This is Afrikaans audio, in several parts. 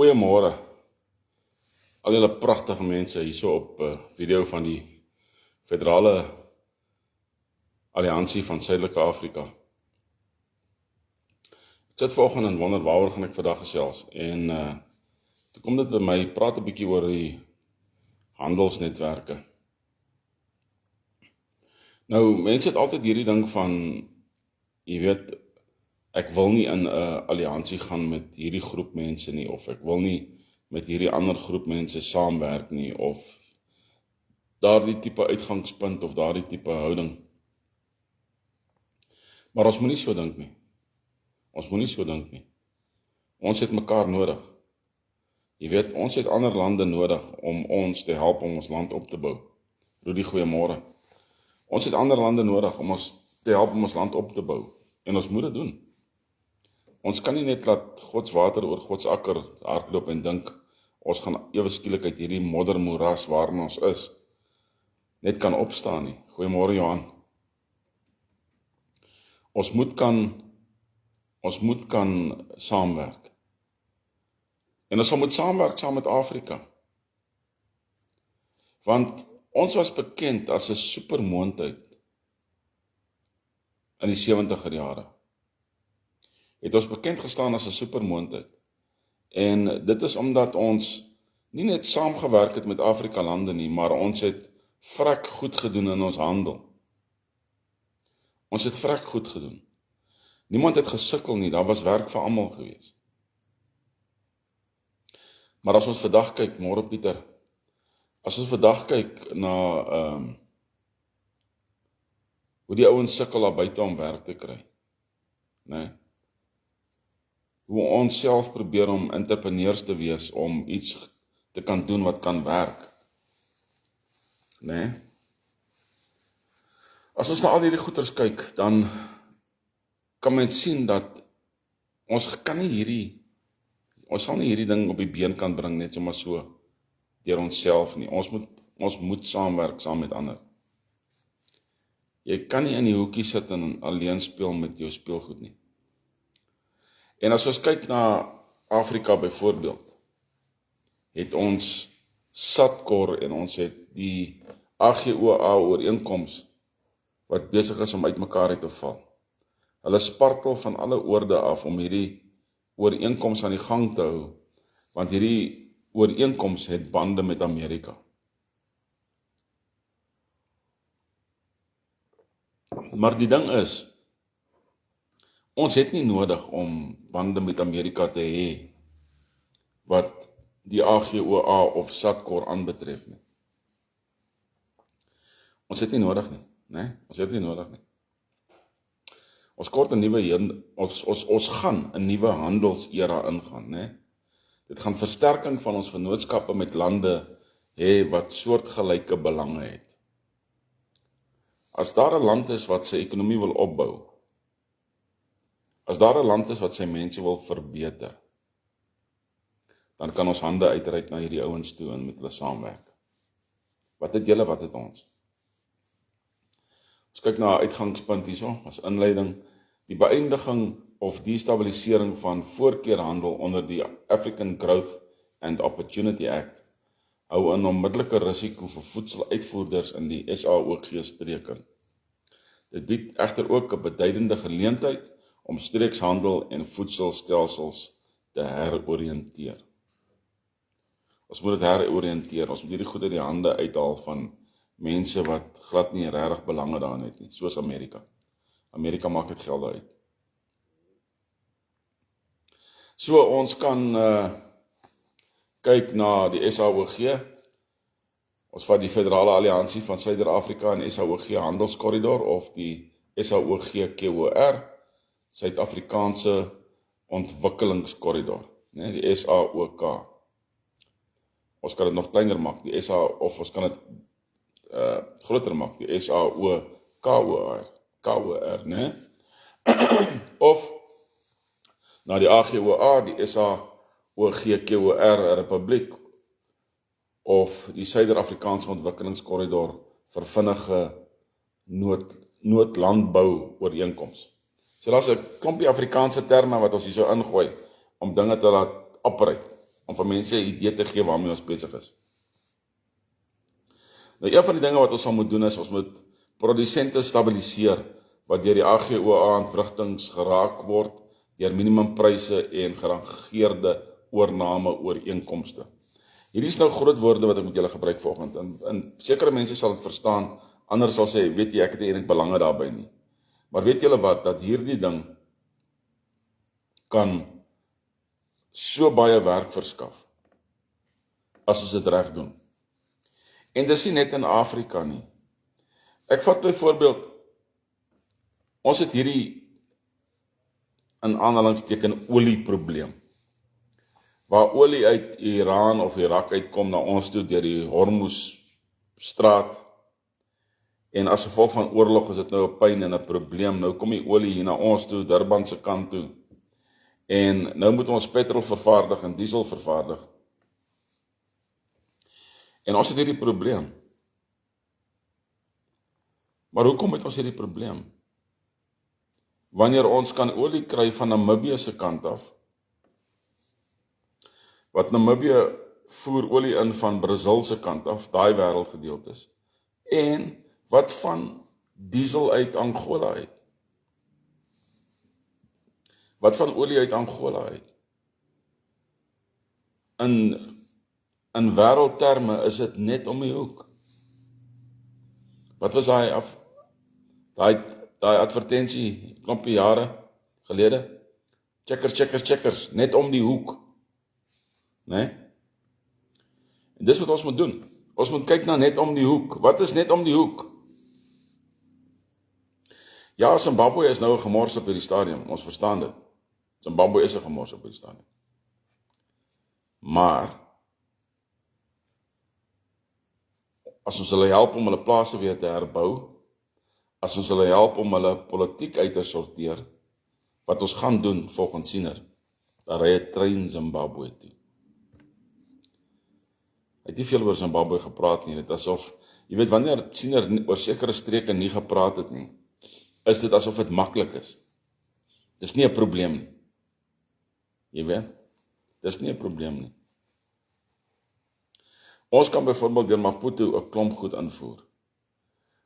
Goeiemôre, al julle pragtige mense hierso op video van die Federale Alliansie van Suidelike Afrika. Ek sit vanoggend en wonder waaroor gaan ek vandag gesels en toe kom dit by my, praat 'n bietjie oor die handelsnetwerke. Nou, mense het altyd hierdie ding van, jy weet, ek wil nie in 'n alliansie gaan met hierdie groep mense nie, of ek wil nie met hierdie ander groep mense saamwerk nie, of daardie tipe uitgangspunt of daardie tipe houding. Maar ons moet nie so dink nie. Ons het mekaar nodig. Jy weet, ons het ander lande nodig om ons te help om ons land op te bou. Rudy, goeiemôre. Ons het ander lande nodig om ons te help om ons land op te bou. En ons moet dit doen. Ons kan nie net laat Gods water oor Gods akker hardloop en dink, ons gaan ewe skielik uit hierdie moddermoeras waarin ons is, net kan opstaan nie. Goeiemôre Johan. Ons moet kan saamwerk. En ons moet saamwerk saam met Afrika. Want ons was bekend as 'n supermoondheid in die 70er jare. Het ons bekend gestaan as 'n supermoondheid. En dit is omdat ons nie net saamgewerk het met Afrika lande nie, maar ons het vrek goed gedoen in ons handel. Ons het vrek goed gedoen. Niemand het gesukkel nie, daar was werk vir almal gewees. Maar as ons vandag kyk, môre Pieter, as ons vandag kyk na hoe die ouens sukkel daar buite om werk te kry, né? Hoe ons self probeer om entrepreneurs te wees, om iets te kan doen wat kan werk, né? As ons na al hierdie goeters kyk, dan kan mens sien dat ons sal nie hierdie ding op die been kan bring net sommer so deur onsself nie. Ons moet saamwerk saam met ander. Jy kan nie in die hoekie sit en alleen speel met jou speelgoed nie. En as ons kyk na Afrika byvoorbeeld, het ons SADCOR en ons het die AGOA ooreenkoms wat besig is om uitmekaar uit te val. Hulle spartel van alle oorde af om hierdie ooreenkoms aan die gang te hou, want hierdie ooreenkoms het bande met Amerika. Maar die ding is, ons het nie nodig om bande met Amerika te hê wat die AGOA of SADCOR aanbetref nie. Ons het nie nodig nie, né? Ons het nie nodig nie. Ons gaan 'n nuwe handelsera ingaan, né? Dit gaan versterking van ons vennootskappe met lande hê wat soortgelyke belange het. As daar 'n land is wat sy ekonomie wil opbou, as daar 'n land is wat sy mense wil verbeter, dan kan ons hande uitreik na hierdie ouens toe en met hulle saamwerk. Wat het julle, wat het ons? Ons kyk na 'n uitgangspunt hierso, as inleiding, die beëindiging of destabilisering van voorkeurhandel onder die African Growth and Opportunity Act hou 'n onmiddellike risiko vir voedseluitvoerders in die SAOG-streke. Dit bied egter ook 'n beduidende geleentheid om streekshandel en voedselstelsels te heroriënteer. Ons moet dit heroriënteer, ons moet hierdie goed uit die hande uithaal van mense wat glad nie regtig belange daarin het nie, soos Amerika. Amerika maak dit geld uit. So ons kan kyk na die SAOG, ons vat die Federale Alliansie van Suider-Afrika en SAOG Handelskorridor of die SAOG-KOR, Suid-Afrikaanse Ontwikkelingskorridor, né, die SAOK. Ons kan dit nog kleiner maak, die of ons kan dit groter maak, die SAOKOR, né? Of na die AGOA, die SAOG-KOR Republiek, of die Suider-Afrikaanse Ontwikkelingskorridor vir vinnige noodlandbou ooreenkoms. So daar's 'n klompie Afrikaanse terme wat ons hier so ingooi om dinge te laat operate, om vir mense 'n idee te gee waarmee ons besig is. Nou, een van die dinge wat ons sal moet doen is, ons moet produsente stabiliseer, wat deur die AGOA ontwrigtings geraak word, deur minimumpryse en gerangeerde oorname ooreenkomste. Hierdie is nou groot woorde wat ek met julle gebruik vanoggend, en sekere mense sal dit verstaan, ander sal sê, weet jy, ek het eintlik belange daarby nie. Maar weet julle wat, dat hierdie ding kan so baie werk verskaf, as ons dit reg doen. En dis nie net in Afrika nie. Ek vat byvoorbeeld, ons het hierdie, in aanhalingsteken, olieprobleem, waar olie uit Iran of Irak uitkom na ons toe deur die Hormuzstraat, en as gevolg van oorlog is dit nou 'n pyn en 'n probleem. Nou kom die olie hier na ons toe, Durban se kant toe, en nou moet ons petrol vervaardig en diesel vervaardig. En ons het hierdie probleem. Maar hoekom het ons hierdie probleem? Wanneer ons kan olie kry van Namibië se kant af, wat Namibië voer olie in van Brazil se kant af, daai wêreldgedeeltes, en wat van diesel uit Angola uit? Wat van olie uit Angola uit? In wêreldterme is dit net om die hoek. Wat was daai advertensie klompie jare gelede? Checkers, net om die hoek. Nee? En dis wat ons moet doen. Ons moet kyk na net om die hoek. Wat is net om die hoek? Ja, Zimbabwe is nou 'n gemors op hierdie stadium, ons verstaan dit. Zimbabwe is 'n gemors op hierdie stadium. Maar as ons hulle help om hulle plase weer te herbou, as ons hulle help om hulle politiek uit te sorteer, wat ons gaan doen volgens Siener, dan ry 'n trein Zimbabwe toe. Hy het nie veel oor Zimbabwe gepraat nie, dit is asof, jy weet, wanneer Siener oor sekere streke nie gepraat het nie, is dit asof dit maklik is. Dis nie 'n probleem nie. Jy weet, dis nie 'n probleem nie. Ons kan byvoorbeeld deur Maputo 'n klomp goed invoer.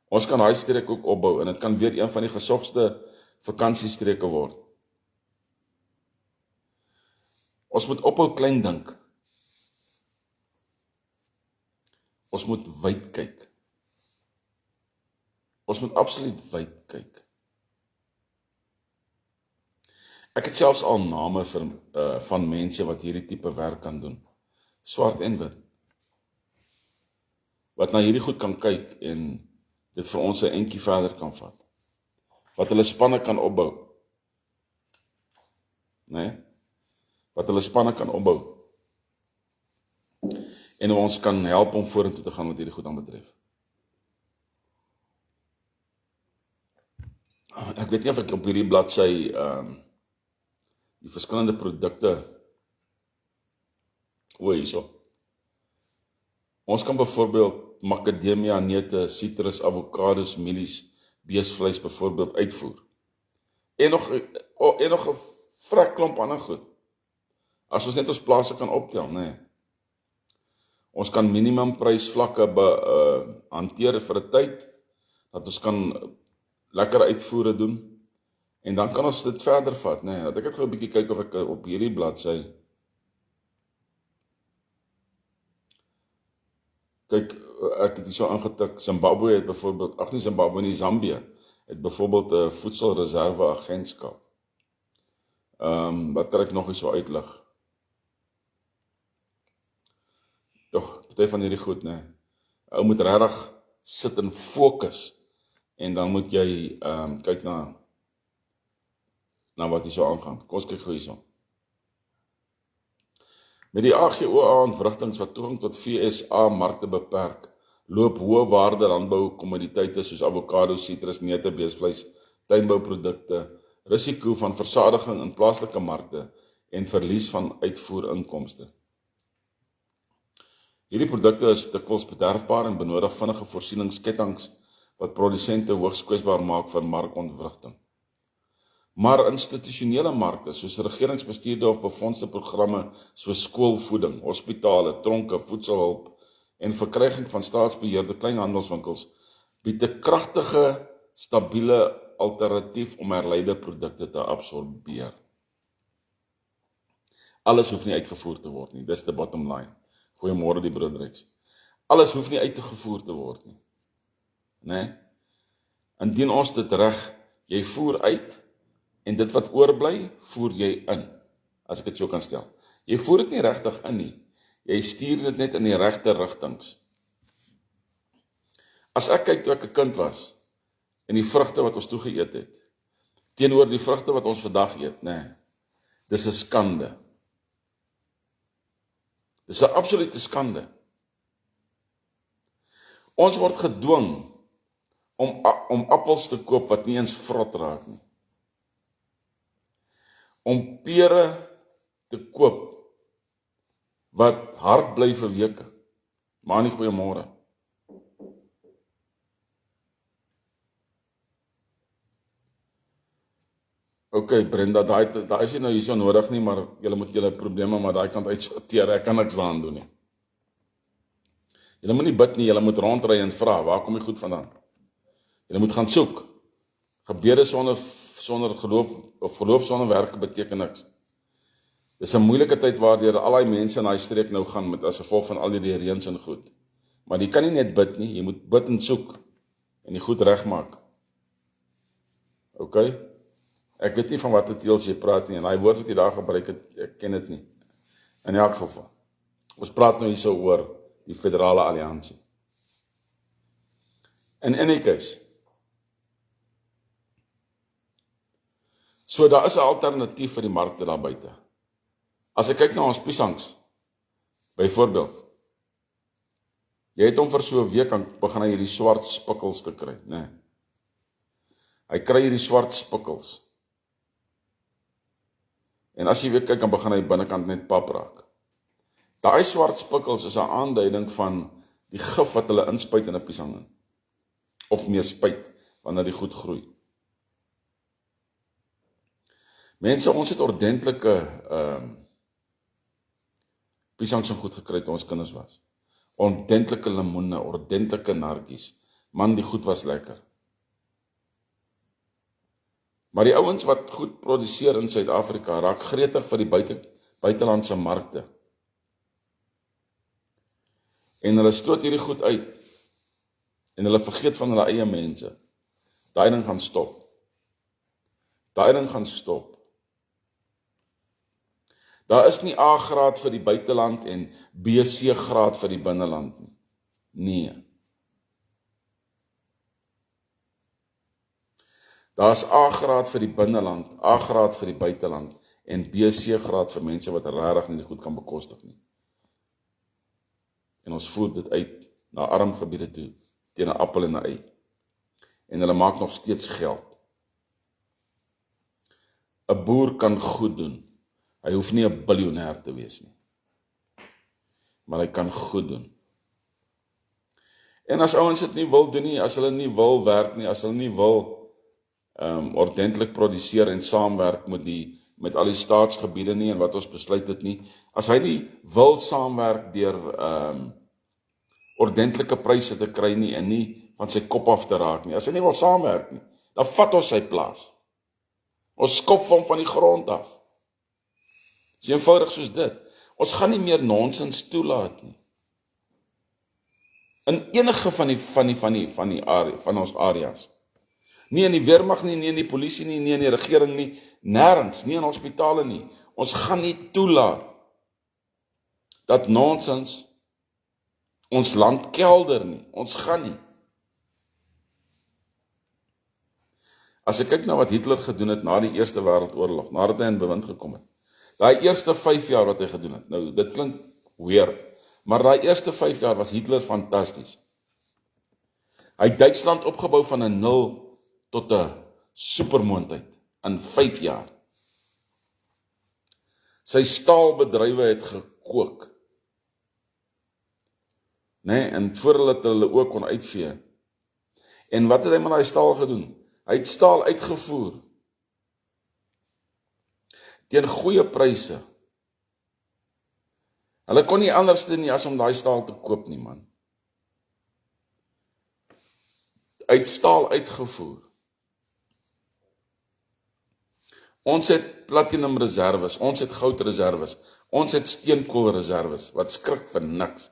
Ons kan daai streek ook opbou, en dit kan weer een van die gesogste vakansiestreke word. Ons moet ophou klein dink. Ons moet wyd kyk. Ons moet absoluut wyd kyk. Ek het selfs al name van mense wat hierdie tipe werk kan doen. Swart en wit. Wat na hierdie goed kan kyk en dit vir ons 'n entjie verder kan vat. Wat hulle spanne kan opbou. Nee? Wat hulle spanne kan opbou. En ons kan help om vorentoe te gaan wat hierdie goed aan betref. Ek weet nie of ek op hierdie bladsy die verskillende produkte hierso. Ons kan byvoorbeeld macadamia, neute, citrus, avocados, mielies, beesvleis byvoorbeeld uitvoer. En nog 'n vrek klomp ander goed. As ons net ons plase kan optel, nee. Ons kan minimumprysvlakke hanteer vir 'n tyd, dat ons kan lekker uitvoere doen, en dan kan ons dit verder vat, nee. Dat ek het gou 'n bietjie kyk of ek op hierdie bladsy, kyk, ek het hier so aangetik, Zimbabwe het byvoorbeeld, nie Zimbabwe nie, Zambia, het byvoorbeeld 'n voedselreserveagentskap. Wat kan ek nog hier so uitlig? Party van hierdie goed, nee. Ou moet regtig sit en fokus, en dan moet jy kyk na wat hier so aangaan. Kom ons kyk gou hierso. Met die AGOA-ontwrigtings wat toegang tot FSA-markte beperk, loop hoë waarde landboukommoditeite soos avokado, sitrus, neute, beesvleis, tuinbouprodukte, risiko van versadiging in plaaslike markte en verlies van uitvoerinkomste. Hierdie produkte is dikwels bederfbaar en benodig vinnige voorsieningskettinge wat produsente hoogs kwesbaar maak vir markontwrigting. Maar institusionele markte, soos regeringsbestuurde of befondste programme soos skoolvoeding, hospitale, tronke, voedselhulp en verkryging van staatsbeheerde kleinhandelswinkels, bied 'n kragtige, stabiele alternatief om herleide produkte te absorbeer. Alles hoef nie uitgevoer te word nie, dis the bottom line. Goeiemôre die broedertjies. Alles hoef nie uitgevoer te word nie. Nee? Indien ons dit reg, jy voer uit, en dit wat oorbly, voer jy in, as ek dit so kan stel. Jy voer dit nie regtig in nie, jy stuur dit net in die regte rigtings. As ek kyk toe ek 'n kind was, en die vrugte wat ons toegeëet het, teenoor die vrugte wat ons vandag eet, nee, dis 'n skande. Dis 'n absolute skande. Ons word gedwing om appels te koop wat nie eens vrot raak nie. Om pere te koop wat hard bly vir weke. Maar nie goeiemôre. OK, Brenda, daai is nie nou hierso nodig nie, maar julle moet julle probleme maar daai kant uitsorteer. Ek kan niks daaraan doen nie. Julle moet nie bid nie, julle moet rondry en vra, waar kom die goed vandaan? Julle moet gaan soek. Gebede sonder geloof of geloof sonder werke beteken niks. Dis 'n moeilike tyd waardeur al die mense in daai streek nou gaan met as gevolg van al die reëns en goed. Maar jy kan nie net bid nie, jy moet bid en soek en die goed regmaak. OK? Ek weet nie van watter teels jy praat nie en daai woord wat jy daar gebruik het, ek ken dit nie. In elk geval. Ons praat nou hierso oor die federale alliansie. In any case. So daar is 'n alternatief vir die markte daar buite. As ek kyk na ons piesangs, byvoorbeeld, jy het hom vir so 'n week aan begin hy hierdie swart spikkels te kry, né? Hy kry hierdie swart spikkels. En as jy weer kyk, dan begin hy binnekant net pap raak. Daai swart spikkels is 'n aanduiding van die gif wat hulle inspuit in 'n piesang in. Of meer spuit, wanneer die goed groei. Mense, ons het ordentlike piesangs en goed gekry toe ons kinders was. Ordentlike lemoene, ordentlike nartjies. Man, die goed was lekker. Maar die ouens wat goed produseer in Suid-Afrika, raak gretig vir die buitelandse markte. En hulle stoot hierdie goed uit, en hulle vergeet van hulle eie mense. Daai ding gaan stop. Daai ding gaan stop. Daar is nie A-graad vir die buiteland en B-C-graad vir die binneland nie. Nee. Daar is A-graad vir die binneland, A-graad vir die buiteland en B-C-graad vir mense wat regtig nie goed kan bekostig nie. En ons voer dit uit na arm gebiede toe, teen 'n appel en 'n ei. En hulle maak nog steeds geld. 'n Boer kan goed doen. Hy hoef nie 'n biljoenêr te wees nie. Maar hy kan goed doen. En as ouens dit nie wil doen nie, as hulle nie wil werk nie, as hulle nie wil ordentlik produseer en saamwerk met al die staatsgebiede nie en wat ons besluit het nie, as hy nie wil saamwerk deur ordentlike pryse te kry nie en nie van sy kop af te raak nie, as hy nie wil saamwerk nie, dan vat ons sy plaas. Ons skop hom van die grond af. Dis eenvoudig soos dit. Ons gaan nie meer nonsens toelaat nie. In enige van ons areas. Nie in die weermag nie, nie in die polisie nie, nie in die regering nie, nêrens, nie in hospitale nie. Ons gaan nie toelaat dat nonsens ons land kelder nie. Ons gaan nie. As ek kyk na wat Hitler gedoen het na die Eerste Wêreldoorlog, nadat hy in bewind gekom het, daai eerste 5 jaar wat hy gedoen het, nou dit klink weird, maar daai eerste 5 jaar was Hitler fantasties. Hy het Duitsland opgebou van 'n 0 tot 'n supermoondheid in 5 jaar. Sy staalbedrywe het gekook. En voor hulle ook kon uitvee. En wat het hy met daai staal gedoen? Hy het staal uitgevoer teen goeie pryse. Hulle kon nie anders doen nie as om daai staal te koop nie, man. Uit staal uitgevoer. Ons het platinum reserves, ons het goud reserves, ons het steenkool reserves, wat skrik vir niks.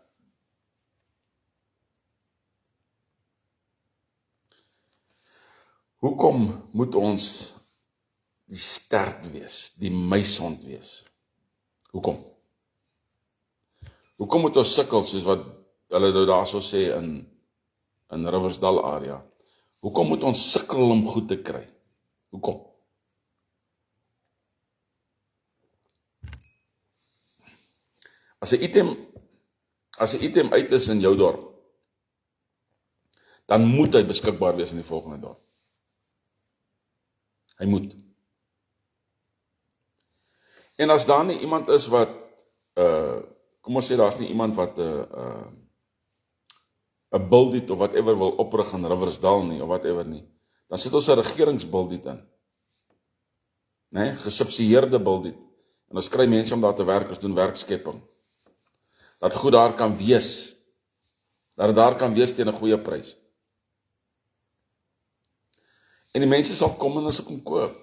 Hoekom moet ons die stert wees, die muishond wees? Hoekom? Hoekom moet ons sukkel, soos wat hulle nou daar so sê in Riversdal area? Hoekom moet ons sukkel om goed te kry? Hoekom? As 'n item uit is in jou dorp, dan moet hy beskikbaar wees in die volgende dorp. Hy moet. En as daar nie iemand is wat, kom ons sê daar's nie iemand wat 'n buildit of whatever wil oprig in Riversdal nie, of whatever nie, dan sit ons 'n regeringsbuildit in. Nee, gesubsidieerde buildit. En ons kry mense om daar te werk, ons doen werkskepping. Dat goed daar kan wees. Dat het daar kan wees teen 'n goeie prys. En die mense sal kom en ons kom koop.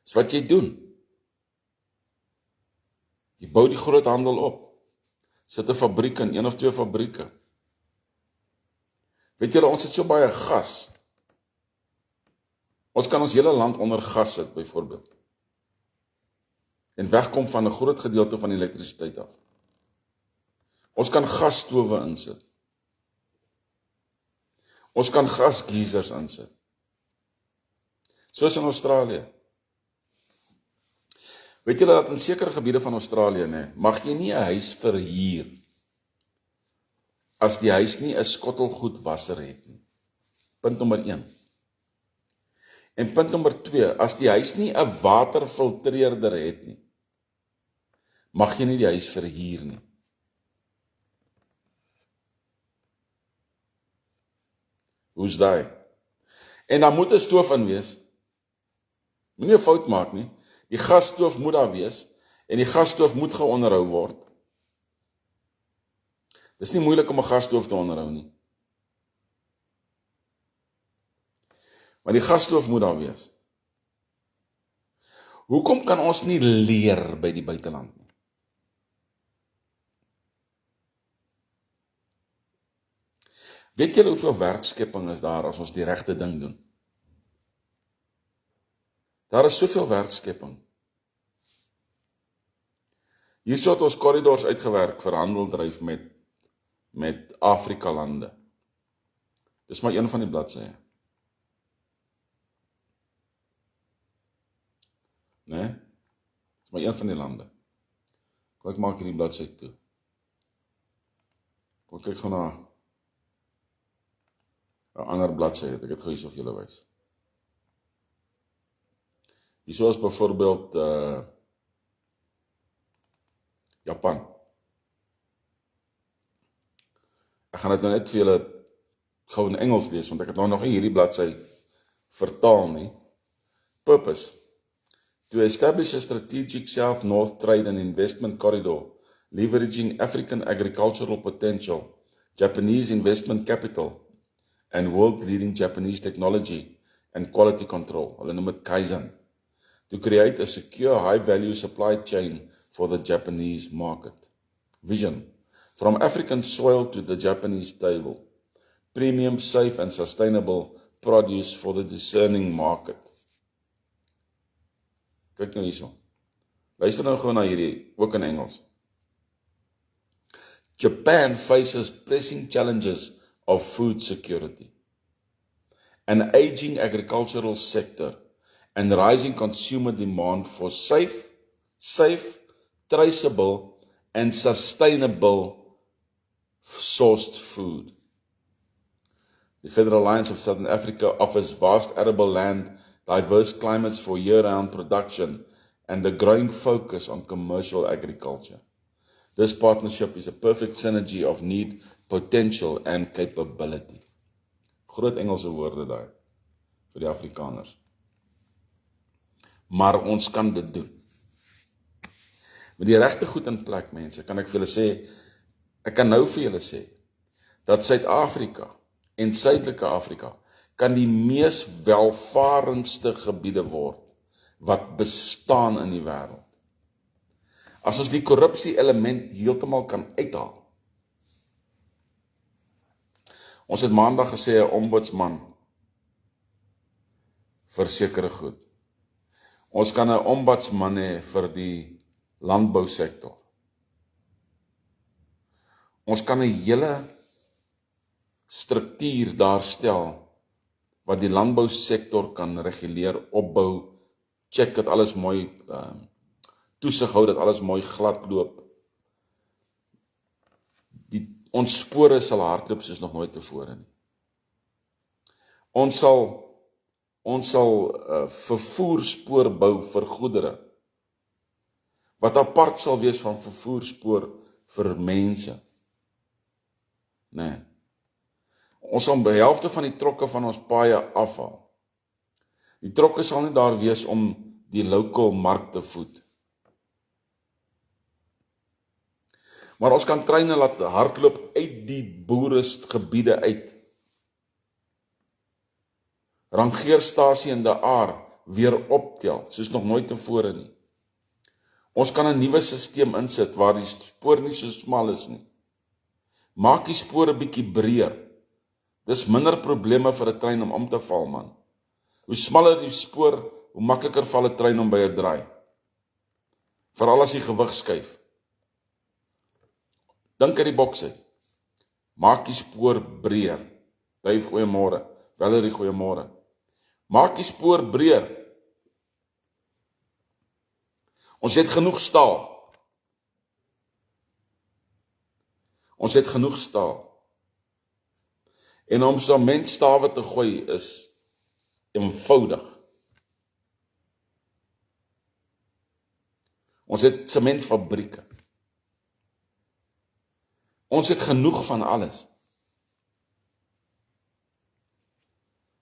Dis wat jy doen. Jy bou die groot handel op. Sit 'n fabriek in, 1 of 2 fabrieke. Weet julle, ons het so baie gas. Ons kan ons hele land onder gas sit, byvoorbeeld. En wegkom van 'n groot gedeelte van die elektrisiteit af. Ons kan gasstowe insit. Ons kan gasgeisers insit. Soos in Australië. Weet julle dat in sekere gebiede van Australië, mag jy nie 'n huis verhuur as die huis nie 'n skottelgoedwasser het nie. Punt nommer 1. En punt nommer 2, as die huis nie 'n waterfiltreerder het nie, mag jy nie die huis verhuur nie. Hoe's daai? En dan moet 'n stoof in wees. Moenie 'n fout maak nie. Die gasstoof moet daar wees, en die gasstoof moet geonderhou word. Dis nie moeilik om 'n gasstoof te onderhou nie. Maar die gasstoof moet daar wees. Hoekom kan ons nie leer by die buiteland nie? Weet julle hoeveel werkskepping is daar as ons die regte ding doen? Daar is soveel werkskepping. Hierso het ons korridors uitgewerk vir handeldryf met Afrika lande. Dis maar een van die bladsye. Nee? Dis maar een van die lande. Kom ek maak hierdie bladsy toe. Kom kyk gou na 'n ander bladsy, ek het gou hierso vir julle wys. Hierso is byvoorbeeld Japan. Ek gaan dit nou net vir julle gou in Engels lees, want ek het nou nog nie hierdie bladsy vertaal nie. Purpose: to establish a strategic South-North trade and investment corridor, leveraging African agricultural potential, Japanese investment capital, and world-leading Japanese technology and quality control, hulle noem dit Kaizen, to create a secure, high-value supply chain for the Japanese market. Vision: from African soil to the Japanese table, premium, safe and sustainable produce for the discerning market. Kyk nou hierso. Luister nou gou na hierdie, ook in Engels. Japan faces pressing challenges of food security, an aging agricultural sector, and rising consumer demand for safe, traceable, and sustainable sourced food. The Federal Alliance of Southern Africa offers vast arable land, diverse climates for year-round production, and a growing focus on commercial agriculture. This partnership is a perfect synergy of need, potential, and capability. Groot Engelse woorde daar, vir die Afrikaners. maar ons kan dit doen. Met die regte goed in plek, mense, kan ek vir julle sê, ek kan nou vir julle sê, dat Suid-Afrika en Suidelike Afrika kan die mees welvarendste gebiede word wat bestaan in die wêreld. As ons die korrupsie element heeltemal kan uithaal. Ons het maandag gesê 'n ombudsman vir sekere goed. Ons kan 'n ombudsman hê vir die landbousektor. Ons kan 'n hele struktuur daar stel wat die landbousektor kan reguleer, opbou, check dat alles mooi toesig hou, dat alles mooi glad loop. Ons spore sal hardloop soos nog nooit tevore nie. Ons sal vervoerspoor bou vir goedere, wat apart sal wees van vervoerspoor vir mense. Nee. Ons sal die helfte van die trokke van ons paaie afhaal. Die trokke sal nie daar wees om die local mark te voed. Maar ons kan treine laat hardloop uit die boeregebiede uit. Rangeerstasie in De Aar weer optel, soos nog nooit tevore nie. Ons kan 'n nuwe stelsel insit waar die spoor nie so smal is nie. Maak die spoor 'n bietjie breër. Dis minder probleme vir 'n trein om te val, man. Hoe smaller die spoor, hoe makliker val 'n trein om by 'n draai. Veral as die gewig skuif. Dink uit die boks uit. Maak die spoor breër. Duif, goeiemôre. Valerie, goeiemôre. Maak die spoor breër. Ons het genoeg staal. Ons het genoeg staal. En om sementstawe te gooi is eenvoudig. Ons het sementfabrieke. Ons het genoeg van alles.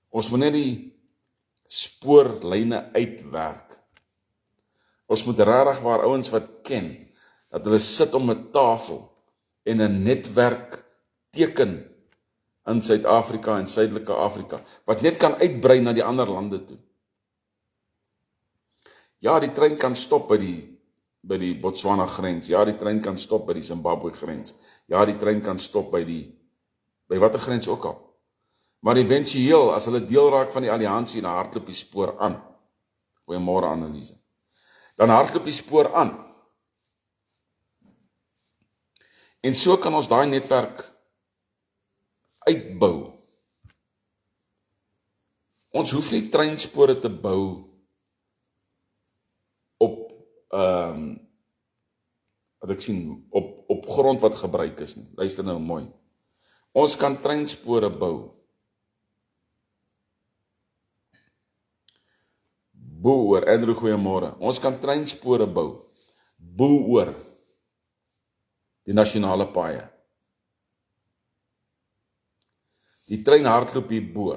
Ons moet net die spoorlyne uitwerk. Ons moet regtig waar ouens wat ken, dat hulle sit om 'n tafel en 'n netwerk teken in Suid-Afrika en Suidelike Afrika, wat net kan uitbrei na die ander lande toe. Ja, die trein kan stop by die Botswana grens. Ja, die trein kan stop by die Zimbabwe grens. Ja, die trein kan stop by watter grens ook al. Maar eventueel, as hulle deel raak van die alliansie, dan hardloop die spoor aan. Goeiemôre Anneliese. Dan hardloop die spoor aan. En so kan ons daai netwerk uitbou. Ons hoef nie treinspore te bou op wat ek sien, op grond wat gebruik is nie. Luister nou mooi. Ons kan treinspore bou bo oor, Andrew, goeiemôre. Ons kan treinspore bou bo oor die nasionale paaie. Die trein hardloop hier bo,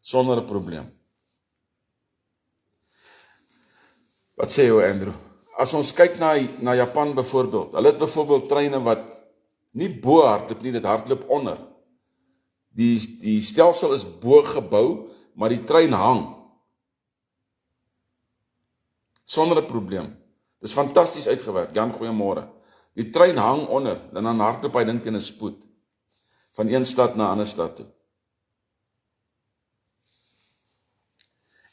sonder 'n probleem. Wat sê jy, Andrew? As ons kyk na Japan byvoorbeeld, hulle het byvoorbeeld treine wat nie bo hardloop nie, dit hardloop onder. Die stelsel is bo gebou, maar die trein hang. Sonder 'n probleem. Dis fantasties uitgewerk. Jan, goeiemôre. Die trein hang onder, en dan hardloop hy ding teen 'n spoed. Van een stad na 'n ander stad toe.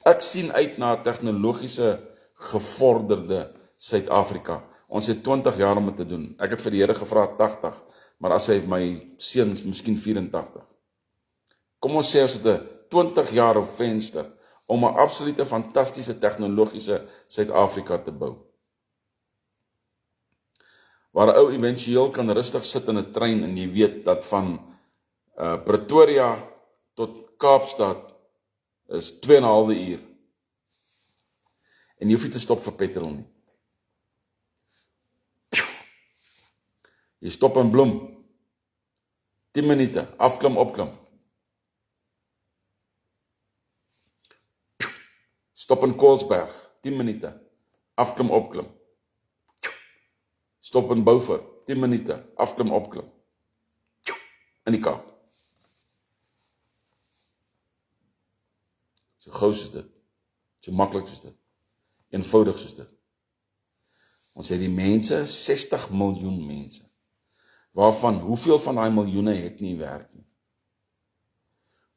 Ek sien uit na 'n tegnologiese gevorderde Suid-Afrika. Ons het 20 jaar om dit te doen. Ek het vir die Here gevra 80, maar as hy my seuns miskien 84. Kom ons sê ons het 'n 20 jaar op venster om 'n absolute fantastiese tegnologiese Suid-Afrika te bou. Waar 'n ou éventueel kan rustig sit in 'n trein en jy weet dat van Pretoria tot Kaapstad is 2,5 uur. En jy hoef nie te stop vir petrol nie. Jy stop in Bloem. 10 minute, afklim, opklim. Stop in Koelsberg, 10 minute. Afklim, opklim. Stop in Beaufort, 10 minute. Afklim, opklim. In die Kaap. So gou soos dit. So maklik soos dit. Eenvoudig soos dit. Ons het die mense, 60 miljoen mense. Waarvan, hoeveel van die miljoene het nie werk nie?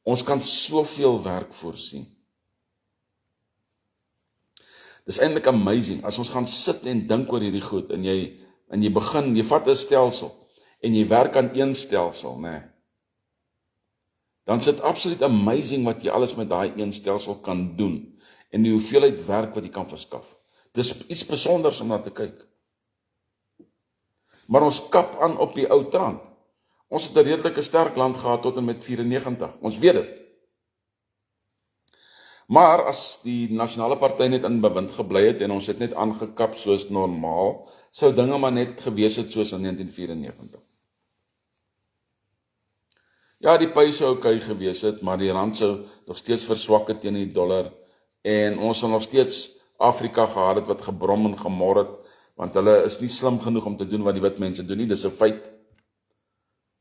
Ons kan soveel werk voorsien. Dis eintlik amazing, as ons gaan sit en dink oor hierdie goed, en jy begin, jy vat 'n stelsel, en jy werk aan een stelsel, nee. Dan is dit absoluut amazing wat jy alles met daai een stelsel kan doen, en die hoeveelheid werk wat jy kan verskaf. Dis iets besonders om na te kyk. Maar ons kap aan op die ou trant. Ons het 'n redelike sterk land gehad tot en met 94. Ons weet dit. Maar as die nasionale party net in bewind gebly het en ons het net aangekap soos normaal, sou dinge maar net gewees het soos in 1994. Ja, die pys sou okay gewees het, maar die rand sou nog steeds verswak het teen die dollar en ons sal nog steeds Afrika gehad het wat gebrom en gemor het, want hulle is nie slim genoeg om te doen wat die wit mense doen nie, dis 'n feit.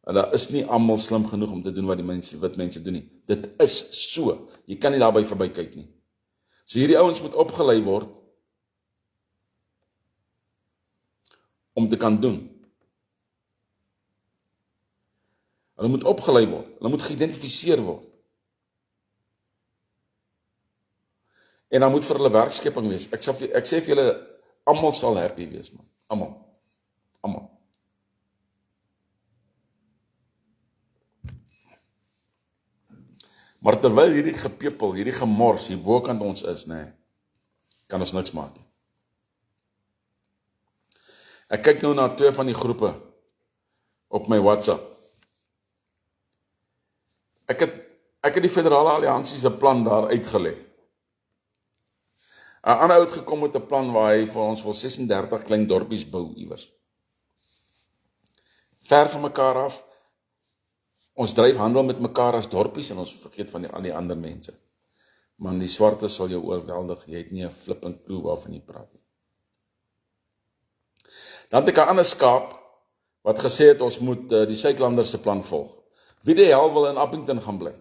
Hulle is nie almal slim genoeg om te doen wat die wit mense doen nie. Dit is so. Jy kan nie daarby verby kyk nie. So hierdie ouens moet opgelei word om te kan doen. Hulle moet opgelei word. Hulle moet geïdentifiseer word. En dan moet vir hulle werkskeping wees. Ek sê vir julle, almal sal happy wees, man. Almal. Maar terwyl hierdie gepepel, hierdie gemors hier bokant ons is, nee, kan ons niks maak nie. Ek kyk nou na 2 van die groepe op my WhatsApp. Ek het die Federale Alliansie se plan daar uitgelê. 'n ander ou het gekom met 'n plan waar hy vir ons wil 36 klein dorpies bou iewers. Ver van mekaar af. Ons dryf handel met mekaar as dorpies en ons vergeet van al die ander mense. Man, die swarte sal jou oorweldig, jy het nie 'n flipping klou waarvan jy praat nie. Dan het ek 'n ander skaap wat gesê het ons moet die Suidlanders se plan volg. Wie die hel wil in Appington gaan bly?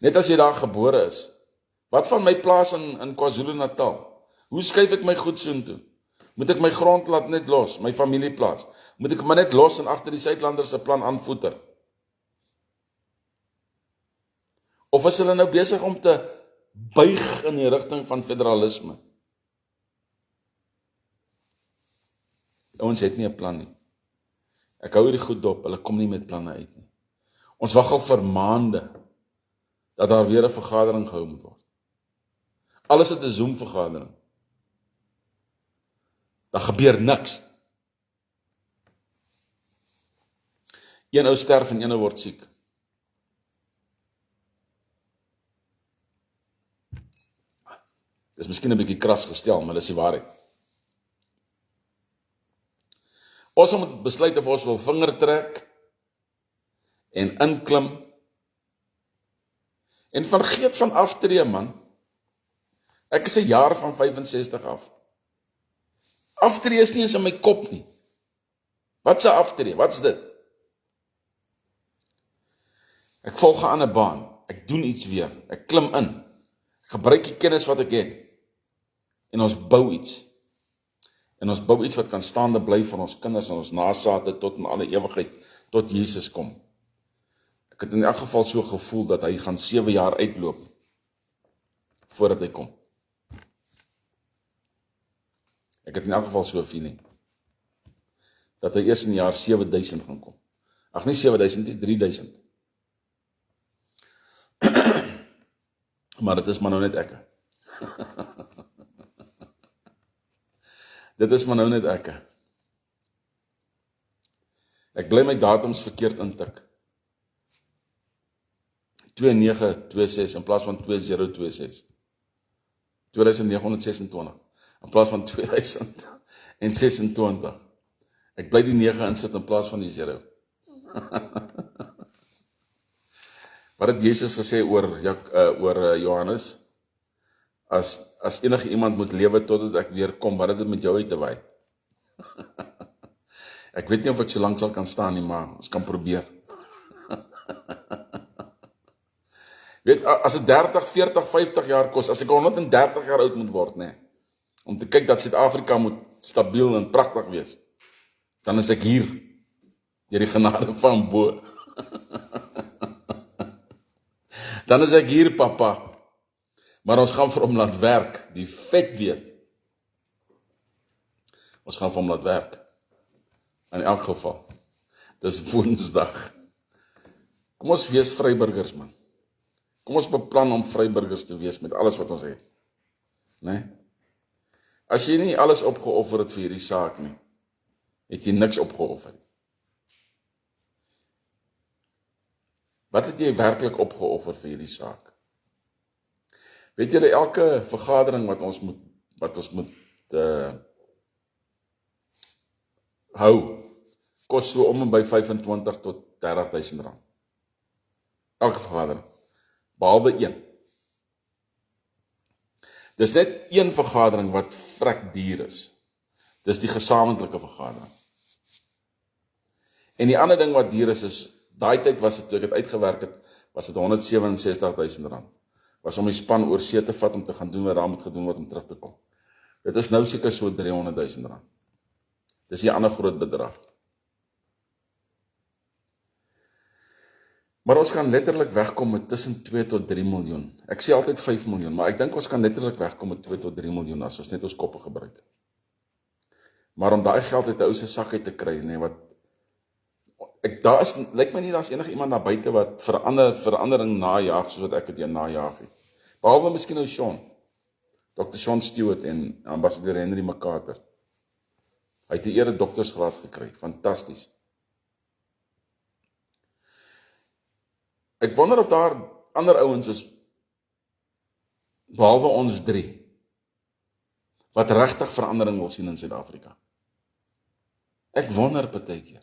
Net as jy daar gebore is. Wat van my plaas in KwaZulu-Natal? Hoe skuif ek my goed soontoe? Moet ek my grond laat net los, my familieplaas? Moet ek maar net los en agter die Suidlanders se plan aanvoeter? Of is hulle nou besig om te buig in die rigting van federalisme? Ons het nie 'n plan nie. Ek hou hierdie goed dop, hulle kom nie met planne uit nie. Ons wag al vir maande dat daar weer 'n vergadering gehou moet word. Alles het 'n Zoom vergadering. Daar gebeur niks. Een ou sterf en een ou word siek. Dis miskien 'n bietjie kras gestel, maar dis die waarheid. Ons moet besluit of ons wil vinger trek en inklim en vergeet van aftree, man. Ek is 'n jaar van 65 af. Aftree is nie eens in my kop nie. Wat se aftree? Wat's dit? Ek volg 'n ander baan. Ek doen iets weer. Ek klim in. Ek gebruik die kennis wat ek het. En ons bou iets. En ons bou iets wat kan staande bly vir ons kinders en ons nageslagte tot in alle ewigheid, tot Jesus kom. Ek het in elk geval so gevoel dat hy gaan 7 jaar uitloop voordat hy kom. Ek het in elk geval so 'n feeling dat hy eers in die jaar 7000 gaan kom. Ag nie 7000 nie, 3000. Maar dit is maar nou net ek. Dit is maar nou net ek. Ek bly my datums verkeerd intik. 2926 in plaas van 2026. 2926 in plaas van 2026. Ek bly die 9 insit in plaas van die 0. Wat het Jesus gesê oor Johannes? as enige iemand moet lewe totdat ek weer kom, wat het dit met jou uit te waai? Ek weet nie of ek so lank sal kan staan nie, maar ons kan probeer. Weet, as het 30, 40, 50 jaar kos, as ek 130 jaar oud moet word, nee, om te kyk dat Suid-Afrika moet stabiel en pragtig wees, dan is ek hier, deur die genade van bo. Dan is ek hier, papa. Maar ons gaan vir hom laat werk, die vet weet. Ons gaan vir hom laat werk. In elk geval. Dis Woensdag. Kom ons wees vryburgers, man. Kom ons beplan om vryburgers te wees met alles wat ons het. Nee? As jy nie alles opgeoffer het vir hierdie saak nie, het jy niks opgeoffer. Wat het jy werklik opgeoffer vir hierdie saak? Weet julle, elke vergadering wat ons moet hou, kos so om en by 25 tot 30.000 rand. Elke vergadering, behalwe een. Dis net een vergadering wat vrek duur is. Dis die gesamentlike vergadering. En die ander ding wat duur is, daai tyd was dit, toe ek het uitgewerk het, was dit 167.000 rand. Was om die span oor see te vat om te gaan doen wat daar moet gedoen word om terug te kom. Dit is nou seker so 300.000 rand. Dis 'n ander groot bedrag. Maar ons kan letterlik wegkom met tussen 2 tot 3 miljoen. Ek sê altyd 5 miljoen, maar ek dink ons kan letterlik wegkom met 2 tot 3 miljoen as ons net ons koppe gebruik. Maar om daai geld uit 'n ou se sak uit te kry, nee, wat lyk my nie daar's enige iemand daar buite wat verandering najaag soos wat ek dit najaag het. Behalwe miskien nou Sean, Dr. Sean Stewart en ambassadeur Henry McCarter. Hy het 'n ere doktersgraad gekry, fantasties. Ek wonder of daar ander ouens is, behalwe ons 3, wat regtig verandering wil sien in Suid-Afrika. Ek wonder partykeer.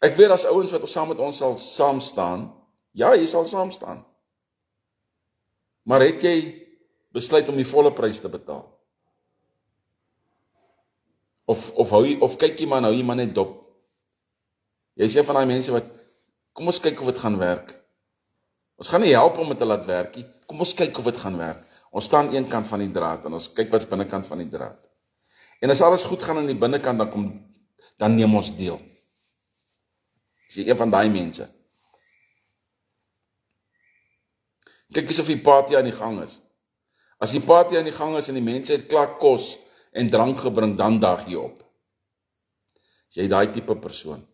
Ek weet as ouens wat saam met ons sal saam staan, ja, jy sal saam staan. Maar het jy besluit om die volle prys te betaal? Of kyk jy maar, hou jy maar net dop. Jy sê van die mense wat, kom ons kyk of dit gaan werk. Ons gaan nie help om dit te laat werk nie, kom ons kyk of dit gaan werk. Ons staan een kant van die draad, en ons kyk wat is binnekant van die draad. En as alles goed gaan in die binnekant, dan neem ons deel. As jy een van die mense. Kyk eens of die party aan die gang is. As die party aan die gang is en die mense het klaar kos en drank gebring, dan daag jy op. As jy daai tipe persoon.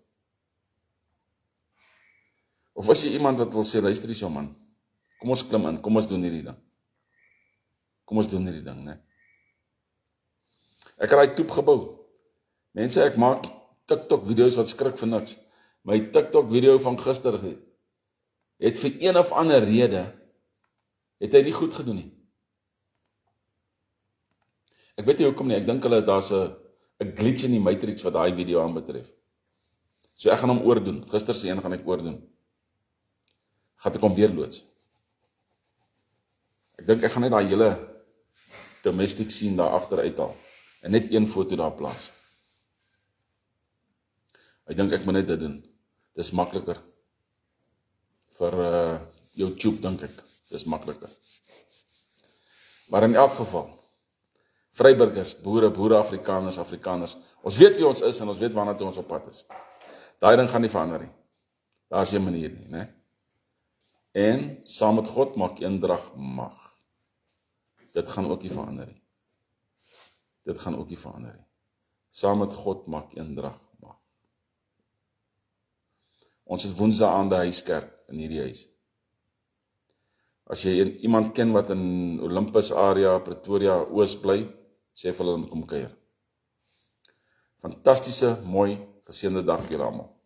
Of as jy iemand wat wil sê, luister hier so man, kom ons klim in, kom ons doen hierdie ding. Kom ons doen hierdie ding, né? Ek het daai toep gebou. Mense, ek maak TikTok video's wat skrik vir niks. My TikTok video van gister het vir een of ander rede, het hy nie goed gedoen nie. Ek weet nie hoekom nie, ek dink hulle daar's 'n glitch in die matrix wat daai video aanbetref. So ek gaan hom oordoen, gister se een gaan ek oordoen. Gaan ek hom weer loods. Ek dink ek gaan net daai hele domestic scene daar agter uithaal, en net een foto daar plaas. Ek dink ek moet net dit doen. Dis makliker. Vir YouTube dink ek, dis makliker. Maar in elk geval, vryburgers, boere Afrikaners, ons weet wie ons is en ons weet waarna toe ons op pad is. Daai ding gaan nie verander nie. Daar is 'n manier nie, né? En saam met God maak eendrag mag. Dit gaan ook nie verander nie. Dit gaan ook nie verander nie. Saam met God maak eendrag mag. Ons het Woensdae aande huiskerk in hierdie huis. As jy iemand ken wat in Olympus area, Pretoria Oos bly, sê vir hulle om kom kuier. Fantastiese, mooi, geseënde dag vir julle almal.